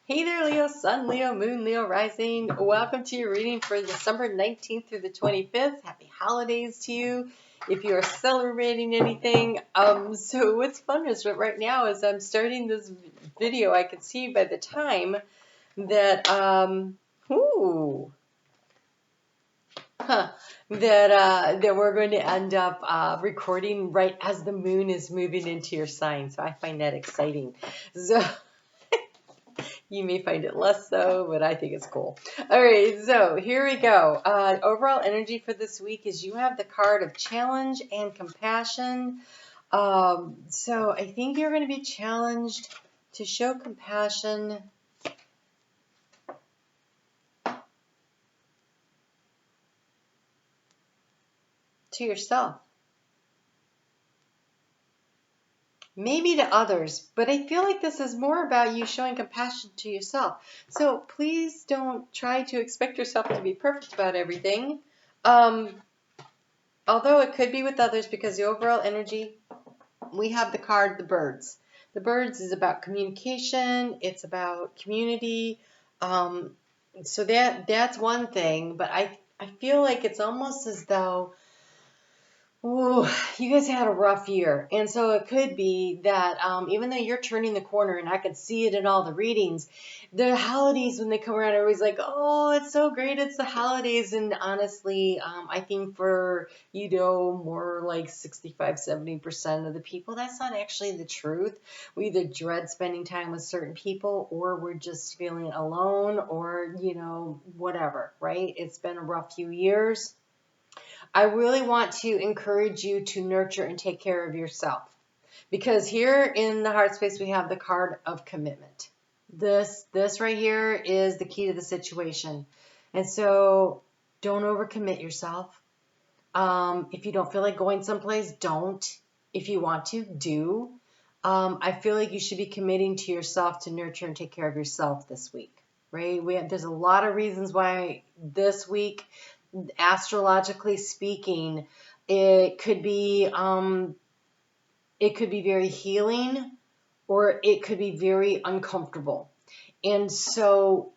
Hey there, Leo, Sun, Leo, Moon, Leo, Rising. Welcome to your reading for December 19th through the 25th. Happy holidays to you if you are celebrating anything. So what's fun is right now as I'm starting this video, I can see by the time that, that we're going to end up recording right as the moon is moving into your sign. So I find that exciting. So you may find it less so, but I think it's cool. All right, so here we go. Overall energy for this week is you have the card of challenge and compassion. So I think you're going to be challenged to show compassion to yourself. Maybe to others, but I feel like this is more about you showing compassion to yourself. So please don't try to expect yourself to be perfect about everything. Although it could be with others, because the overall energy, we have the card, the birds. The birds is about communication. It's about community. So that's one thing, but I feel like it's almost as though, ooh, you guys had a rough year. And so it could be that even though you're turning the corner, and I can see it in all the readings, the holidays, when they come around, everybody's like, oh, it's so great, it's the holidays. And honestly, I think for, more like 65-70% of the people, that's not actually the truth. We either dread spending time with certain people, or we're just feeling alone, or, whatever, right? It's been a rough few years. I really want to encourage you to nurture and take care of yourself, because here in the heart space we have the card of commitment. This right here is the key to the situation. And so don't overcommit yourself. If you don't feel like going someplace, don't. If you want to, do. I feel like you should be committing to yourself to nurture and take care of yourself this week, right? There's a lot of reasons why this week, astrologically speaking, it could be very healing, or it could be very uncomfortable. And so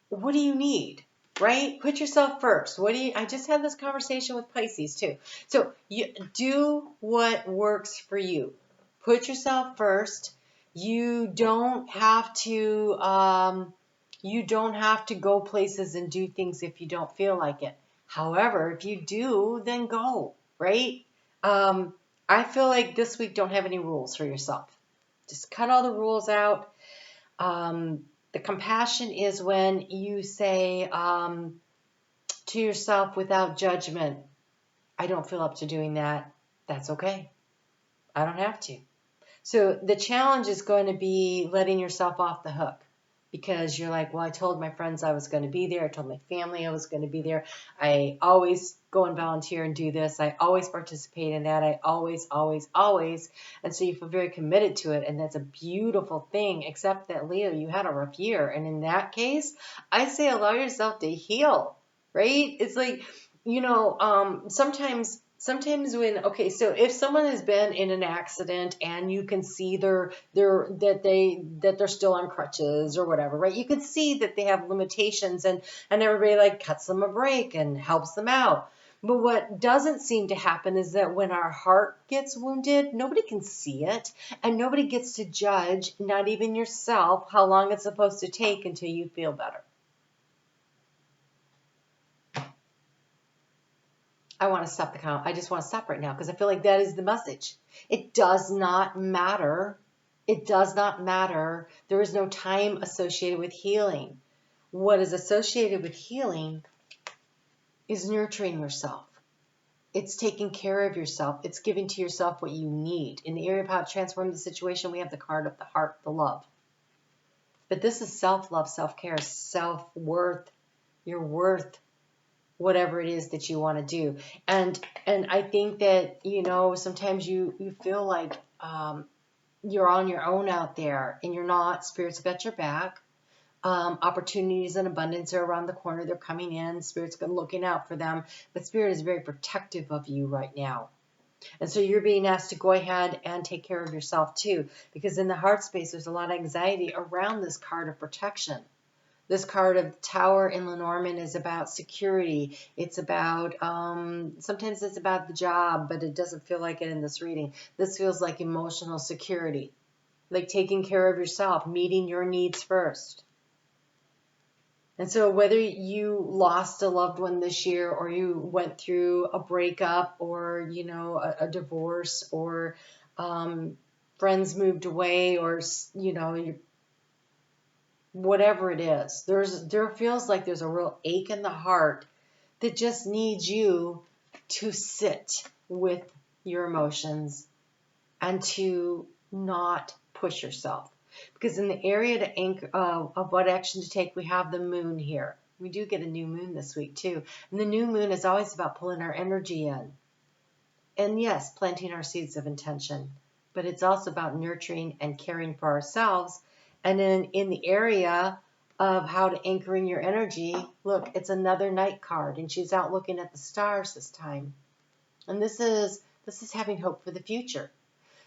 what do you need, right? Put yourself first. I just had this conversation with Pisces too. So you do what works for you. Put yourself first. You don't have to go places and do things if you don't feel like it. However, if you do, then go, right? I feel like this week don't have any rules for yourself. Just cut all the rules out. The compassion is when you say to yourself without judgment, I don't feel up to doing that. That's okay. I don't have to. So the challenge is going to be letting yourself off the hook. Because you're like, well, I told my friends I was going to be there. I told my family I was going to be there. I always go and volunteer and do this. I always participate in that. I always. And so you feel very committed to it. And that's a beautiful thing, except that, Leo, you had a rough year. And in that case, I say allow yourself to heal, right? It's like, sometimes when, okay, so if someone has been in an accident and you can see that they're still on crutches or whatever, right? You can see that they have limitations, and everybody like cuts them a break and helps them out. But what doesn't seem to happen is that when our heart gets wounded, nobody can see it, and nobody gets to judge, not even yourself, how long it's supposed to take until you feel better. I want to stop the count. I just want to stop right now, because I feel like that is the message. It does not matter. It does not matter. There is no time associated with healing. What is associated with healing is nurturing yourself. It's taking care of yourself. It's giving to yourself what you need. In the area of how to transform the situation, we have the card of the heart, the love. But this is self-love, self-care, self-worth. You're worth whatever it is that you want to do. And I think that, sometimes you feel like you're on your own out there, and you're not. Spirit's got your back. Opportunities and abundance are around the corner. They're coming in. Spirit's been looking out for them. But Spirit is very protective of you right now. And so you're being asked to go ahead and take care of yourself too, because in the heart space, there's a lot of anxiety around this card of protection. This card of Tower in Lenormand is about security. It's about, sometimes it's about the job, but it doesn't feel like it in this reading. This feels like emotional security, like taking care of yourself, meeting your needs first. And so whether you lost a loved one this year, or you went through a breakup, or, you know, a divorce, or friends moved away, or, you know, whatever it is, there feels like there's a real ache in the heart that just needs you to sit with your emotions and to not push yourself. Because in the area to anchor, of what action to take, we have the moon here. We do get a new moon this week too. And the new moon is always about pulling our energy in. And yes, planting our seeds of intention. But it's also about nurturing and caring for ourselves. And then in the area of how to anchor in your energy, look, it's another night card. And she's out looking at the stars this time. And this is having hope for the future.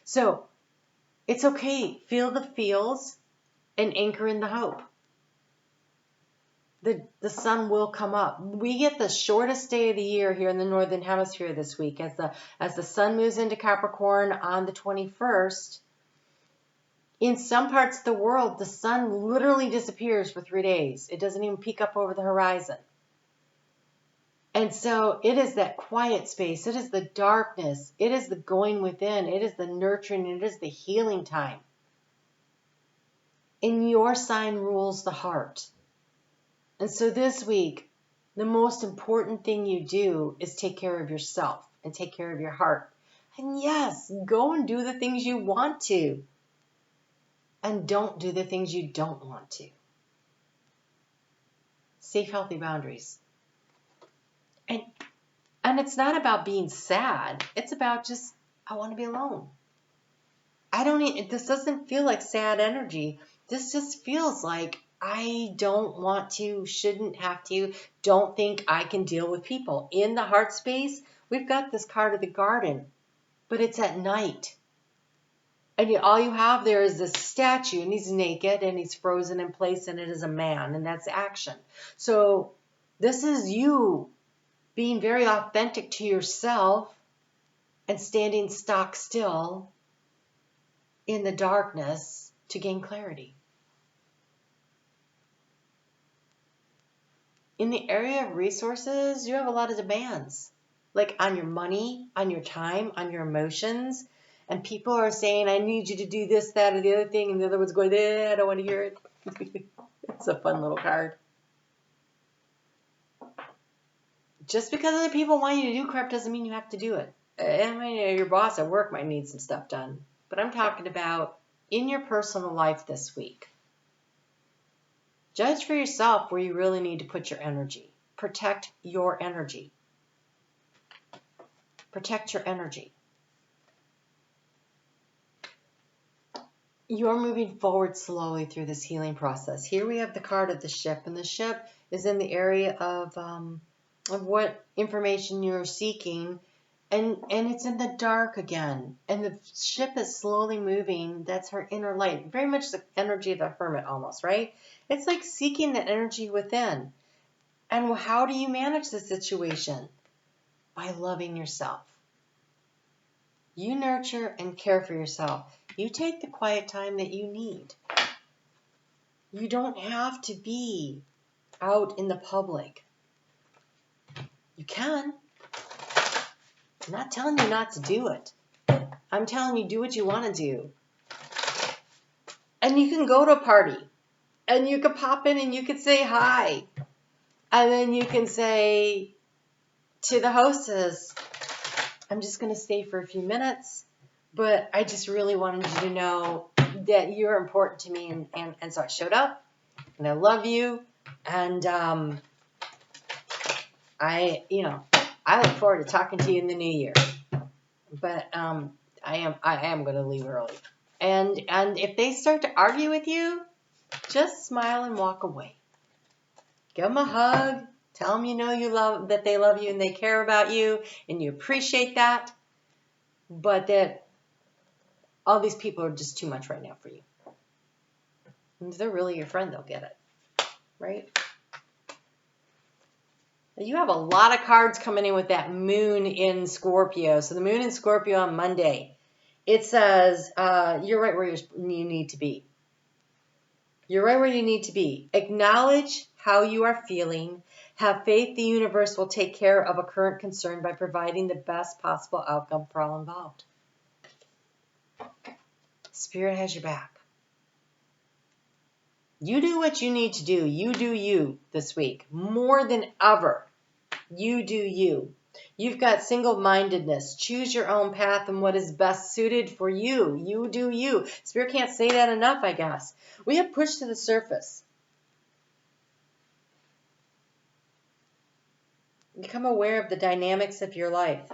So it's okay. Feel the feels and anchor in the hope. The sun will come up. We get the shortest day of the year here in the Northern Hemisphere this week. As the sun moves into Capricorn on the 21st, in some parts of the world, the sun literally disappears for 3 days. It doesn't even peek up over the horizon. And so it is that quiet space. It is the darkness. It is the going within. It is the nurturing. It is the healing time. And your sign rules the heart. And so this week, the most important thing you do is take care of yourself and take care of your heart. And yes, go and do the things you want to. And don't do the things you don't want to. Safe, healthy boundaries. And it's not about being sad. It's about just, I want to be alone. This doesn't feel like sad energy. This just feels like I don't want to, shouldn't have to, don't think I can deal with people. In the heart space, we've got this card of the garden, but it's at night. And all you have there is this statue, and he's naked, and he's frozen in place, and it is a man, and that's action. So this is you being very authentic to yourself and standing stock still in the darkness to gain clarity. In the area of resources, you have a lot of demands, like on your money, on your time, on your emotions. And people are saying, I need you to do this, that, or the other thing. And the other one's going, I don't want to hear it. It's a fun little card. Just because other people want you to do crap doesn't mean you have to do it. I mean, your boss at work might need some stuff done. But I'm talking about in your personal life this week. Judge for yourself where you really need to put your energy. Protect your energy. Protect your energy. You're moving forward slowly through this healing process. Here we have the card of the ship, and the ship is in the area of what information you're seeking, and it's in the dark again, and the ship is slowly moving. That's her inner light, very much the energy of the hermit almost, right? It's like seeking the energy within. And how do you manage the situation? By loving yourself. You nurture and care for yourself. You take the quiet time that you need. You don't have to be out in the public. You can. I'm not telling you not to do it. I'm telling you, do what you want to do. And you can go to a party. And you could pop in and you could say hi. And then you can say to the hostess, I'm just going to stay for a few minutes, but I just really wanted you to know that you're important to me. And so I showed up, and I love you. And I look forward to talking to you in the new year. But I am going to leave early. And if they start to argue with you, just smile and walk away. Give them a hug. Tell them that they love you and they care about you and you appreciate that. but that all these people are just too much right now for you. And if they're really your friend, they'll get it, right? You have a lot of cards coming in with that moon in Scorpio. So the moon in Scorpio on Monday, it says you're right where you need to be. You're right where you need to be. Acknowledge how you are feeling. Have faith the universe will take care of a current concern by providing the best possible outcome for all involved. Spirit has your back. You do what you need to do. You do you this week. More than ever, you do you. You've got single-mindedness. Choose your own path and what is best suited for you. You do you. Spirit can't say that enough, I guess. We have pushed to the surface. Become aware of the dynamics of your life.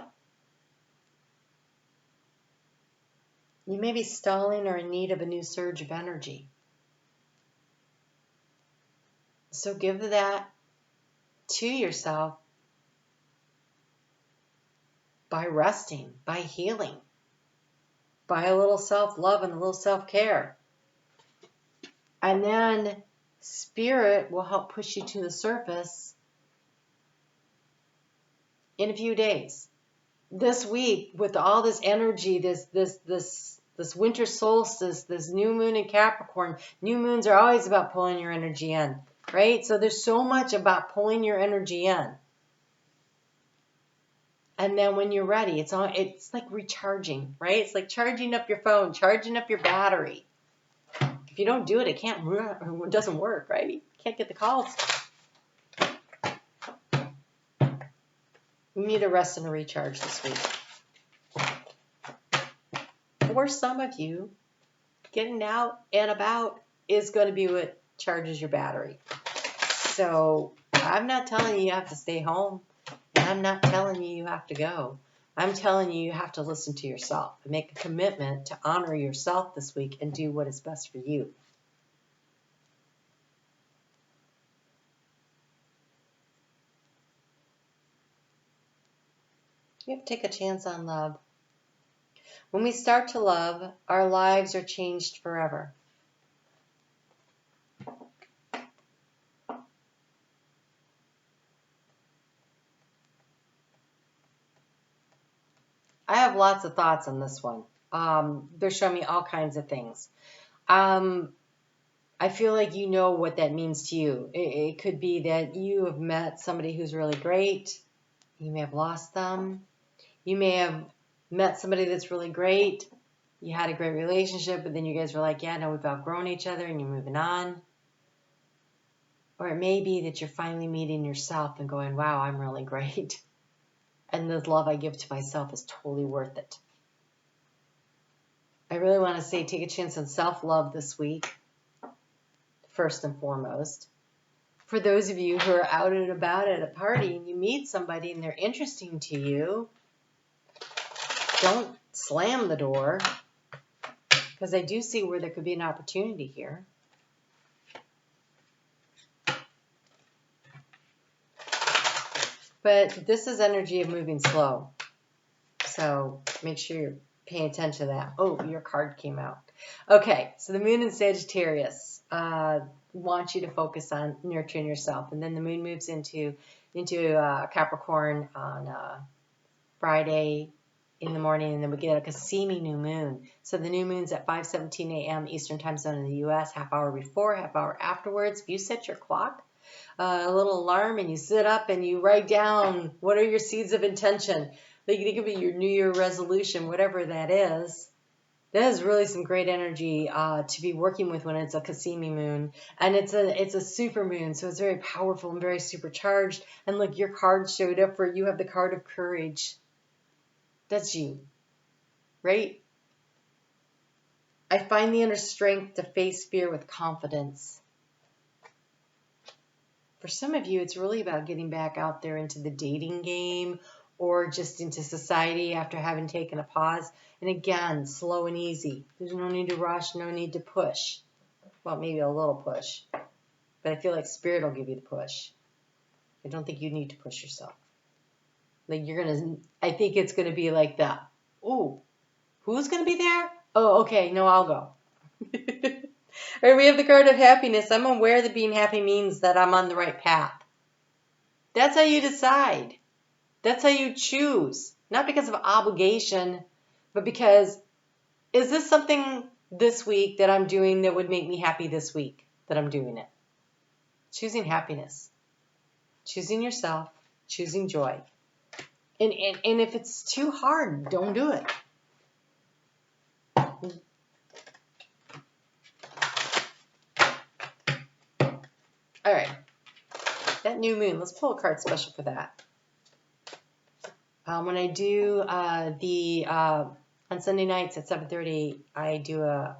You may be stalling or in need of a new surge of energy. So give that to yourself by resting, by healing, by a little self-love and a little self-care. And then Spirit will help push you to the surface in a few days. This week, with all this energy, this winter solstice, this new moon in Capricorn, new moons are always about pulling your energy in, right? So there's so much about pulling your energy in. And then when you're ready, it's like recharging, right? It's like charging up your phone, charging up your battery. If you don't do it, it doesn't work, right? You can't get the calls. You need a rest and a recharge this week. For some of you, getting out and about is going to be what charges your battery. So I'm not telling you have to stay home. And I'm not telling you have to go. I'm telling you have to listen to yourself and make a commitment to honor yourself this week and do what is best for you. You have to take a chance on love. When we start to love, our lives are changed forever. I have lots of thoughts on this one. They're showing me all kinds of things. I feel like you know what that means to you. It could be that you have met somebody who's really great. You may have lost them. You may have met somebody that's really great. You had a great relationship, but then you guys were like, yeah, no, we've outgrown each other and you're moving on. Or it may be that you're finally meeting yourself and going, wow, I'm really great. And the love I give to myself is totally worth it. I really want to say take a chance on self-love this week, first and foremost. For those of you who are out and about at a party and you meet somebody and they're interesting to you, don't slam the door, because I do see where there could be an opportunity here. But this is energy of moving slow. So make sure you're paying attention to that. Oh, your card came out. Okay, so the moon in Sagittarius wants you to focus on nurturing yourself. And then the moon moves into Capricorn on Friday in the morning, and then we get a Cassimi new moon. So the new moon's at 5:17 a.m. Eastern Time Zone in the U.S., half hour before, half hour afterwards. If you set your clock, a little alarm, and you sit up and you write down what are your seeds of intention. Like it could be your New Year resolution, whatever that is. That is really some great energy to be working with when it's a Cassimi moon. And it's a super moon, so it's very powerful and very supercharged. And look, your card showed up where you have the card of courage. That's you, right? I find the inner strength to face fear with confidence. For some of you, it's really about getting back out there into the dating game or just into society after having taken a pause. And again, slow and easy. There's no need to rush, no need to push. Well, maybe a little push. But I feel like Spirit will give you the push. I don't think you need to push yourself. Like I think it's going to be like that. Ooh, Who's going to be there? Oh, okay. No, I'll go. All right, we have the card of happiness. I'm aware that being happy means that I'm on the right path. That's how you decide. That's how you choose. Not because of obligation, but because, is this something this week that I'm doing that would make me happy this week that I'm doing it? Choosing happiness. Choosing yourself. Choosing joy. And if it's too hard, don't do it. All right. That new moon, let's pull a card special for that. When I do on Sunday nights at 7:30, I do an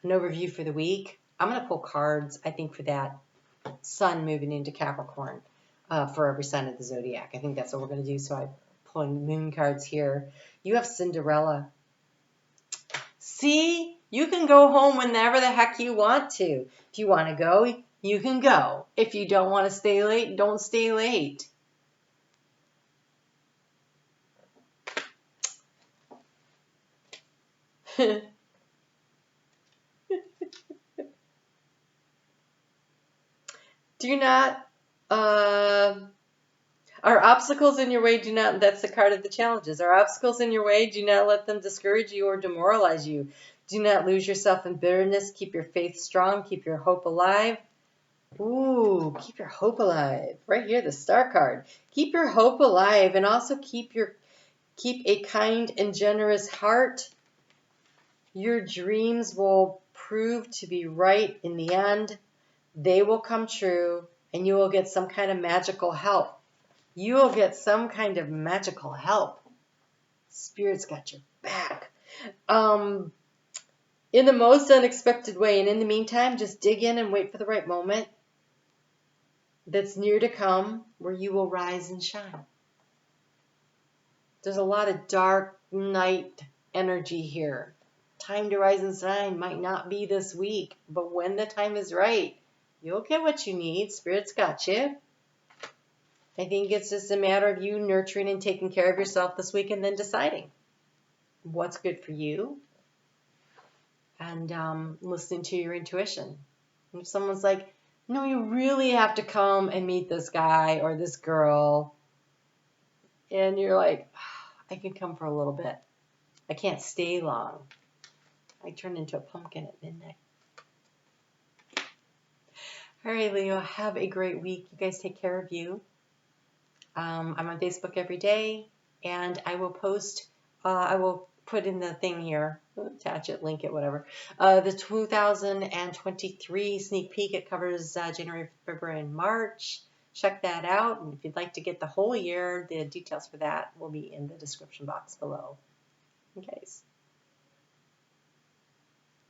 overview for the week. I'm going to pull cards, I think, for that sun moving into Capricorn for every sign of the zodiac. I think that's what we're going to do. So I'm pulling moon cards here. You have Cinderella. See, you can go home whenever the heck you want to. If you want to go, you can go. If you don't want to stay late, don't stay late. Do not, are obstacles in your way? Do not, that's the card of the challenges. Are obstacles in your way? Do not let them discourage you or demoralize you. Do not lose yourself in bitterness. Keep your faith strong. Keep your hope alive. Ooh, keep your hope alive. Right here, the star card. Keep your hope alive, and also keep a kind and generous heart. Your dreams will prove to be right in the end. They will come true, and you will get some kind of magical help. You will get some kind of magical help. Spirit's got your back. In the most unexpected way. And in the meantime, just dig in and wait for the right moment that's near to come where you will rise and shine. There's a lot of dark night energy here. Time to rise and shine might not be this week, but when the time is right, you'll get what you need. Spirit's got you. I think it's just a matter of you nurturing and taking care of yourself this week and then deciding what's good for you and listening to your intuition. If someone's like, no, you really have to come and meet this guy or this girl, and you're like, I can come for a little bit. I can't stay long. I turn into a pumpkin at midnight. All right, Leo, have a great week. You guys take care of you. I'm on Facebook every day, and I will post, I will put in the thing here, attach it, link it, whatever. The 2023 sneak peek, it covers January, February, and March. Check that out, and if you'd like to get the whole year, the details for that will be in the description box below. Okay.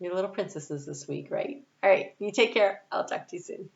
Your little princesses this week, right? All right, you take care. I'll talk to you soon.